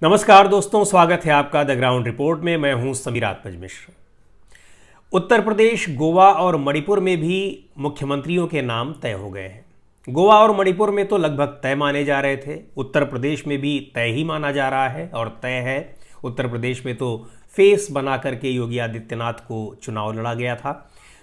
नमस्कार दोस्तों, स्वागत है आपका द ग्राउंड रिपोर्ट में। मैं हूं समीर आत्मज मिश्र। उत्तर प्रदेश, गोवा और मणिपुर में भी मुख्यमंत्रियों के नाम तय हो गए हैं। गोवा और मणिपुर में तो लगभग तय माने जा रहे थे, उत्तर प्रदेश में भी तय ही माना जा रहा है और तय है। उत्तर प्रदेश में तो फेस बना करके योगी आदित्यनाथ को चुनाव लड़ा गया था,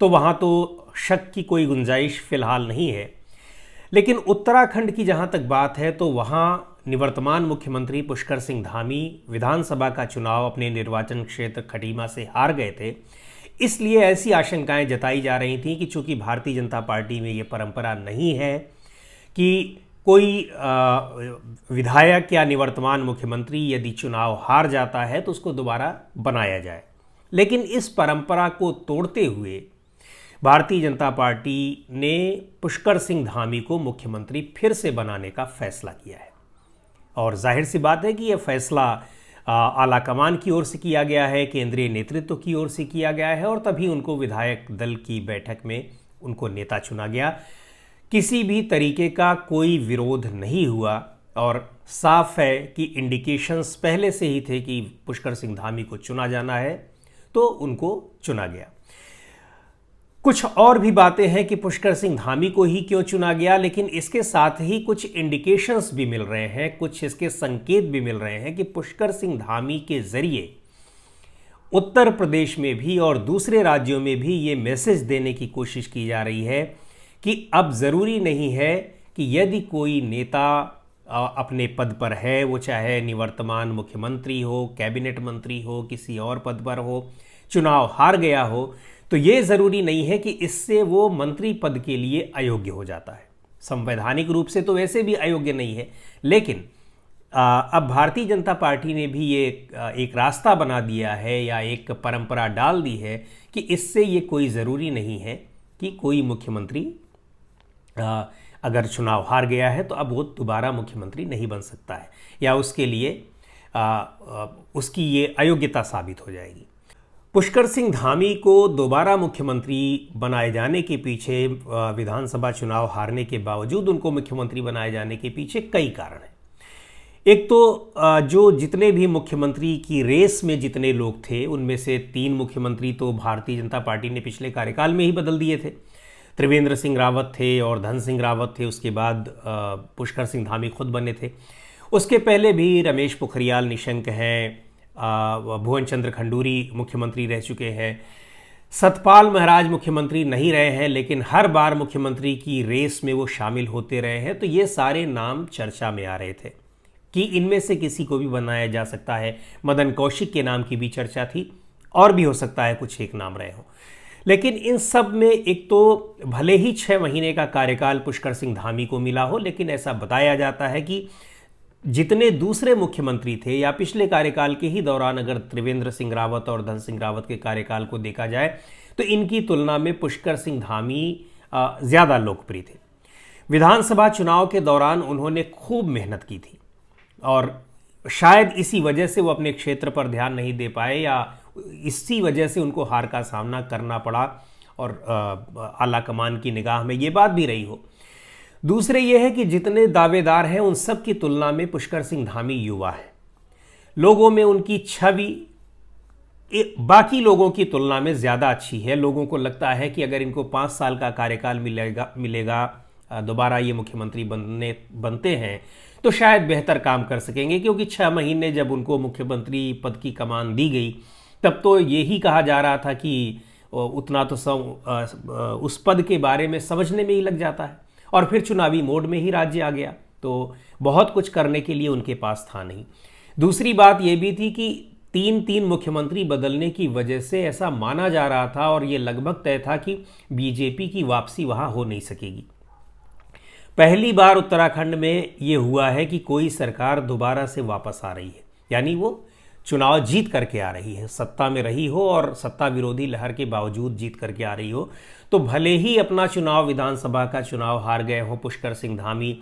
तो वहाँ तो शक की कोई गुंजाइश फिलहाल नहीं है। लेकिन उत्तराखंड की जहाँ तक बात है तो वहाँ निवर्तमान मुख्यमंत्री पुष्कर सिंह धामी विधानसभा का चुनाव अपने निर्वाचन क्षेत्र खटीमा से हार गए थे। इसलिए ऐसी आशंकाएं जताई जा रही थी कि चूंकि भारतीय जनता पार्टी में ये परंपरा नहीं है कि कोई विधायक या निवर्तमान मुख्यमंत्री यदि चुनाव हार जाता है तो उसको दोबारा बनाया जाए, लेकिन इस परंपरा को तोड़ते हुए भारतीय जनता पार्टी ने पुष्कर सिंह धामी को मुख्यमंत्री फिर से बनाने का फैसला किया है। और जाहिर सी बात है कि यह फैसला आला कमान की ओर से किया गया है, केंद्रीय नेतृत्व की ओर से किया गया है और तभी उनको विधायक दल की बैठक में उनको नेता चुना गया। किसी भी तरीके का कोई विरोध नहीं हुआ और साफ है कि इंडिकेशंस पहले से ही थे कि पुष्कर सिंह धामी को चुना जाना है, तो उनको चुना गया। कुछ और भी बातें हैं कि पुष्कर सिंह धामी को ही क्यों चुना गया, लेकिन इसके साथ ही कुछ इंडिकेशंस भी मिल रहे हैं, कुछ इसके संकेत भी मिल रहे हैं कि पुष्कर सिंह धामी के जरिए उत्तर प्रदेश में भी और दूसरे राज्यों में भी ये मैसेज देने की कोशिश की जा रही है कि अब ज़रूरी नहीं है कि यदि कोई नेता अपने पद पर है, वो चाहे निवर्तमान मुख्यमंत्री हो, कैबिनेट मंत्री हो, किसी और पद पर हो, चुनाव हार गया हो, तो ये ज़रूरी नहीं है कि इससे वो मंत्री पद के लिए अयोग्य हो जाता है। संवैधानिक रूप से तो वैसे भी अयोग्य नहीं है, लेकिन अब भारतीय जनता पार्टी ने भी ये एक रास्ता बना दिया है या एक परंपरा डाल दी है कि इससे ये कोई ज़रूरी नहीं है कि कोई मुख्यमंत्री अगर चुनाव हार गया है तो अब वो दोबारा मुख्यमंत्री नहीं बन सकता है या उसके लिए उसकी ये अयोग्यता साबित हो जाएगी। पुष्कर सिंह धामी को दोबारा मुख्यमंत्री बनाए जाने के पीछे, विधानसभा चुनाव हारने के बावजूद उनको मुख्यमंत्री बनाए जाने के पीछे कई कारण हैं। एक तो जो जितने भी मुख्यमंत्री की रेस में जितने लोग थे उनमें से 3 मुख्यमंत्री तो भारतीय जनता पार्टी ने पिछले कार्यकाल में ही बदल दिए थे। त्रिवेंद्र सिंह रावत थे और धन सिंह रावत थे, उसके बाद पुष्कर सिंह धामी खुद बने थे। उसके पहले भी रमेश पोखरियाल निशंक हैं, भुवन चंद्र खंडूरी मुख्यमंत्री रह चुके हैं, सतपाल महाराज मुख्यमंत्री नहीं रहे हैं लेकिन हर बार मुख्यमंत्री की रेस में वो शामिल होते रहे हैं। तो ये सारे नाम चर्चा में आ रहे थे कि इनमें से किसी को भी बनाया जा सकता है। मदन कौशिक के नाम की भी चर्चा थी और भी हो सकता है कुछ एक नाम रहे हों। लेकिन इन सब में एक तो भले ही 6 महीने का कार्यकाल पुष्कर सिंह धामी को मिला हो, लेकिन ऐसा बताया जाता है कि जितने दूसरे मुख्यमंत्री थे या पिछले कार्यकाल के ही दौरान अगर त्रिवेंद्र सिंह रावत और धन सिंह रावत के कार्यकाल को देखा जाए तो इनकी तुलना में पुष्कर सिंह धामी ज़्यादा लोकप्रिय थे। विधानसभा चुनाव के दौरान उन्होंने खूब मेहनत की थी और शायद इसी वजह से वो अपने क्षेत्र पर ध्यान नहीं दे पाए या इसी वजह से उनको हार का सामना करना पड़ा और आला कमान की निगाह में ये बात भी रही हो। दूसरे ये है कि जितने दावेदार हैं उन सब की तुलना में पुष्कर सिंह धामी युवा है। लोगों में उनकी छवि बाकी लोगों की तुलना में ज़्यादा अच्छी है। लोगों को लगता है कि अगर इनको 5 साल का कार्यकाल मिलेगा दोबारा ये मुख्यमंत्री बनते हैं तो शायद बेहतर काम कर सकेंगे, क्योंकि 6 महीने जब उनको मुख्यमंत्री पद की कमान दी गई तब तो यही कहा जा रहा था कि उतना तो उस पद के बारे में समझने में ही लग जाता है और फिर चुनावी मोड में ही राज्य आ गया, तो बहुत कुछ करने के लिए उनके पास था नहीं। दूसरी बात यह भी थी कि 3 मुख्यमंत्री बदलने की वजह से ऐसा माना जा रहा था और ये लगभग तय था कि बीजेपी की वापसी वहाँ हो नहीं सकेगी। पहली बार उत्तराखंड में ये हुआ है कि कोई सरकार दोबारा से वापस आ रही है, यानी वो चुनाव जीत करके आ रही है, सत्ता में रही हो और सत्ता विरोधी लहर के बावजूद जीत करके आ रही हो। तो भले ही अपना चुनाव, विधानसभा का चुनाव हार गए हों पुष्कर सिंह धामी,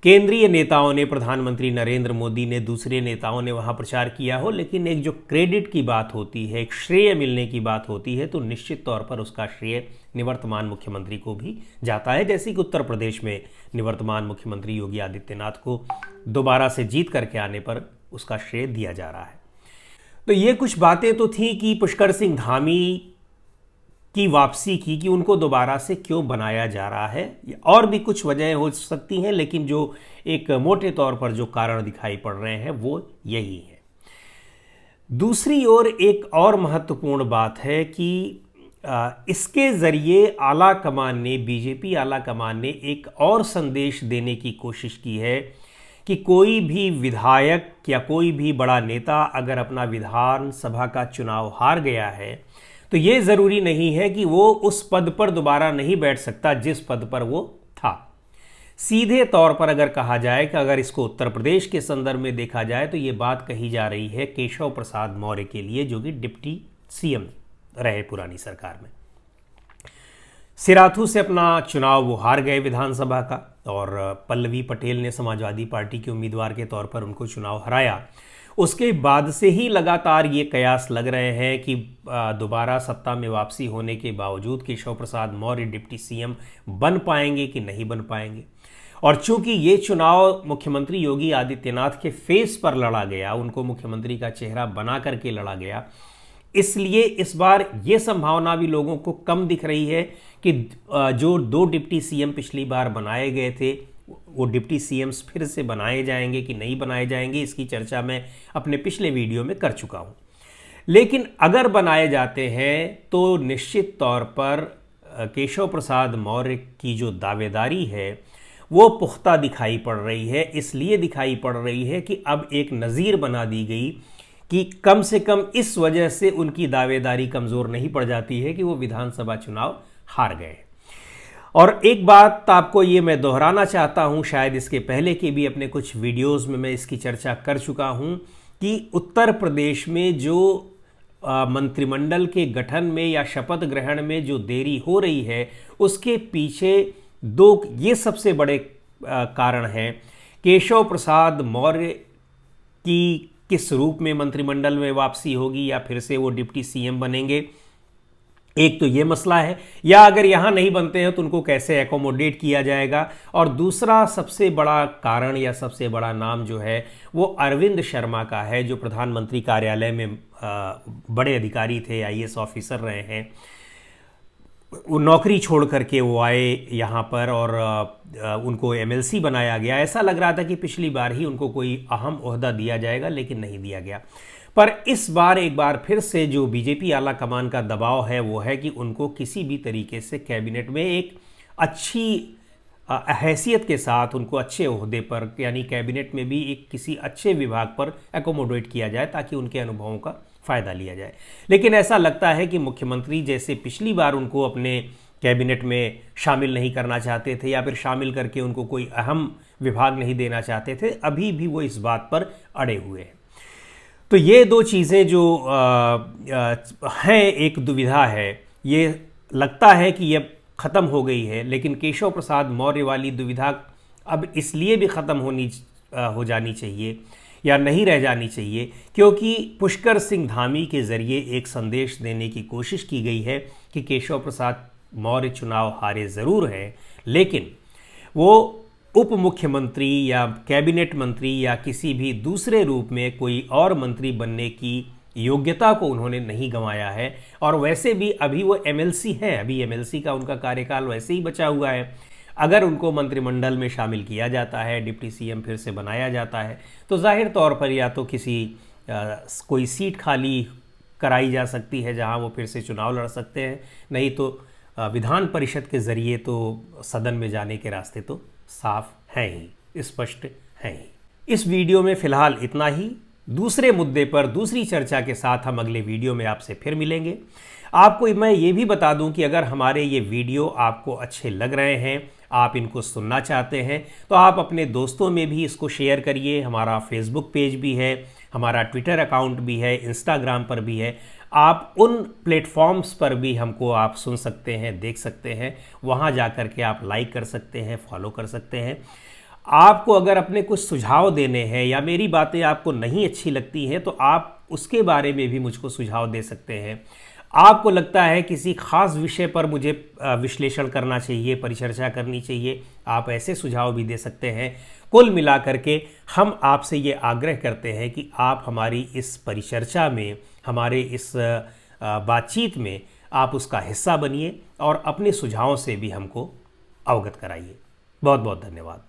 केंद्रीय नेताओं ने, प्रधानमंत्री नरेंद्र मोदी ने, दूसरे नेताओं ने वहाँ प्रचार किया हो, लेकिन एक जो क्रेडिट की बात होती है, एक श्रेय मिलने की बात होती है, तो निश्चित तौर पर उसका श्रेय निवर्तमान मुख्यमंत्री को भी जाता है। जैसे कि उत्तर प्रदेश में निवर्तमान मुख्यमंत्री योगी आदित्यनाथ को दोबारा से जीत करके आने पर उसका श्रेय दिया जा रहा है। तो ये कुछ बातें तो थी कि पुष्कर सिंह धामी की वापसी की, कि उनको दोबारा से क्यों बनाया जा रहा है। और भी कुछ वजह हो सकती हैं, लेकिन जो एक मोटे तौर पर जो कारण दिखाई पड़ रहे हैं वो यही है। दूसरी ओर एक और महत्वपूर्ण बात है कि इसके ज़रिए आला कमान ने, बीजेपी आला कमान ने एक और संदेश देने की कोशिश की है कि कोई भी विधायक या कोई भी बड़ा नेता अगर अपना विधानसभा का चुनाव हार गया है तो ये ज़रूरी नहीं है कि वो उस पद पर दोबारा नहीं बैठ सकता जिस पद पर वो था। सीधे तौर पर अगर कहा जाए कि अगर इसको उत्तर प्रदेश के संदर्भ में देखा जाए तो ये बात कही जा रही है केशव प्रसाद मौर्य के लिए, जो कि डिप्टी सीएम रहे पुरानी सरकार में। सिराथू से अपना चुनाव वो हार गए विधानसभा का, और पल्लवी पटेल ने समाजवादी पार्टी के उम्मीदवार के तौर पर उनको चुनाव हराया। उसके बाद से ही लगातार ये कयास लग रहे हैं कि दोबारा सत्ता में वापसी होने के बावजूद केशव प्रसाद मौर्य डिप्टी सीएम बन पाएंगे कि नहीं बन पाएंगे। और चूंकि ये चुनाव मुख्यमंत्री योगी आदित्यनाथ के फेस पर लड़ा गया, उनको मुख्यमंत्री का चेहरा बना करके लड़ा गया, इसलिए इस बार ये संभावना भी लोगों को कम दिख रही है कि जो 2 डिप्टी सीएम पिछली बार बनाए गए थे वो डिप्टी सीएम्स फिर से बनाए जाएंगे कि नहीं बनाए जाएंगे, इसकी चर्चा मैं अपने पिछले वीडियो में कर चुका हूँ। लेकिन अगर बनाए जाते हैं तो निश्चित तौर पर केशव प्रसाद मौर्य की जो दावेदारी है वो पुख्ता दिखाई पड़ रही है। इसलिए दिखाई पड़ रही है कि अब एक नज़ीर बना दी गई कि कम से कम इस वजह से उनकी दावेदारी कमज़ोर नहीं पड़ जाती है कि वो विधानसभा चुनाव हार गए। और एक बात आपको ये मैं दोहराना चाहता हूँ, शायद इसके पहले के भी अपने कुछ वीडियोस में मैं इसकी चर्चा कर चुका हूँ कि उत्तर प्रदेश में जो मंत्रिमंडल के गठन में या शपथ ग्रहण में जो देरी हो रही है उसके पीछे 2 ये सबसे बड़े कारण हैं। केशव प्रसाद मौर्य की किस रूप में मंत्रिमंडल में वापसी होगी या फिर से वो डिप्टी सीएम बनेंगे, एक तो ये मसला है, या अगर यहाँ नहीं बनते हैं तो उनको कैसे एकोमोडेट किया जाएगा। और दूसरा सबसे बड़ा कारण या सबसे बड़ा नाम जो है वो अरविंद शर्मा का है, जो प्रधानमंत्री कार्यालय में बड़े अधिकारी थे, आईएएस ऑफिसर रहे हैं। वो नौकरी छोड़ करके वो आए यहाँ पर और उनको एमएलसी बनाया गया। ऐसा लग रहा था कि पिछली बार ही उनको कोई अहम ओहदा दिया जाएगा, लेकिन नहीं दिया गया। पर इस बार एक बार फिर से जो बीजेपी आला कमान का दबाव है वो है कि उनको किसी भी तरीके से कैबिनेट में एक अच्छी हैसियत के साथ उनको अच्छे ओहदे पर, यानी कैबिनेट में भी एक किसी अच्छे विभाग पर एकोमोडेट किया जाए ताकि उनके अनुभवों का फ़ायदा लिया जाए। लेकिन ऐसा लगता है कि मुख्यमंत्री जैसे पिछली बार उनको अपने कैबिनेट में शामिल नहीं करना चाहते थे या फिर शामिल करके उनको कोई अहम विभाग नहीं देना चाहते थे, अभी भी वो इस बात पर अड़े हुए हैं। तो ये 2 चीज़ें जो हैं, एक दुविधा है, ये लगता है कि ये ख़त्म हो गई है, लेकिन केशव प्रसाद मौर्य वाली दुविधा अब इसलिए भी ख़त्म हो जानी चाहिए या नहीं रह जानी चाहिए क्योंकि पुष्कर सिंह धामी के ज़रिए एक संदेश देने की कोशिश की गई है कि केशव प्रसाद मौर्य चुनाव हारे ज़रूर हैं, लेकिन वो उप मुख्यमंत्री या कैबिनेट मंत्री या किसी भी दूसरे रूप में कोई और मंत्री बनने की योग्यता को उन्होंने नहीं गंवाया है। और वैसे भी अभी वो एमएलसी हैं, अभी एमएलसी का उनका कार्यकाल वैसे ही बचा हुआ है। अगर उनको मंत्रिमंडल में शामिल किया जाता है, डिप्टी सीएम फिर से बनाया जाता है, तो जाहिर तौर पर या तो किसी कोई सीट खाली कराई जा सकती है जहां वो फिर से चुनाव लड़ सकते हैं, नहीं तो विधान परिषद के ज़रिए तो सदन में जाने के रास्ते तो साफ हैं ही, स्पष्ट हैं ही। इस वीडियो में फ़िलहाल इतना ही। दूसरे मुद्दे पर दूसरी चर्चा के साथ हम अगले वीडियो में आपसे फिर मिलेंगे। आपको मैं ये भी बता दूं कि अगर हमारे ये वीडियो आपको अच्छे लग रहे हैं, आप इनको सुनना चाहते हैं, तो आप अपने दोस्तों में भी इसको शेयर करिए। हमारा फेसबुक पेज भी है, हमारा ट्विटर अकाउंट भी है, इंस्टाग्राम पर भी है। आप उन प्लेटफॉर्म्स पर भी हमको आप सुन सकते हैं, देख सकते हैं। वहाँ जा कर के आप लाइक कर सकते हैं, फॉलो कर सकते हैं। आपको अगर अपने कुछ सुझाव देने हैं या मेरी बातें आपको नहीं अच्छी लगती हैं तो आप उसके बारे में भी मुझको सुझाव दे सकते हैं। आपको लगता है किसी खास विषय पर मुझे विश्लेषण करना चाहिए, परिचर्चा करनी चाहिए, आप ऐसे सुझाव भी दे सकते हैं। कुल मिलाकर के हम आपसे ये आग्रह करते हैं कि आप हमारी इस परिचर्चा में, हमारे इस बातचीत में आप उसका हिस्सा बनिए और अपने सुझावों से भी हमको अवगत कराइए। बहुत बहुत धन्यवाद।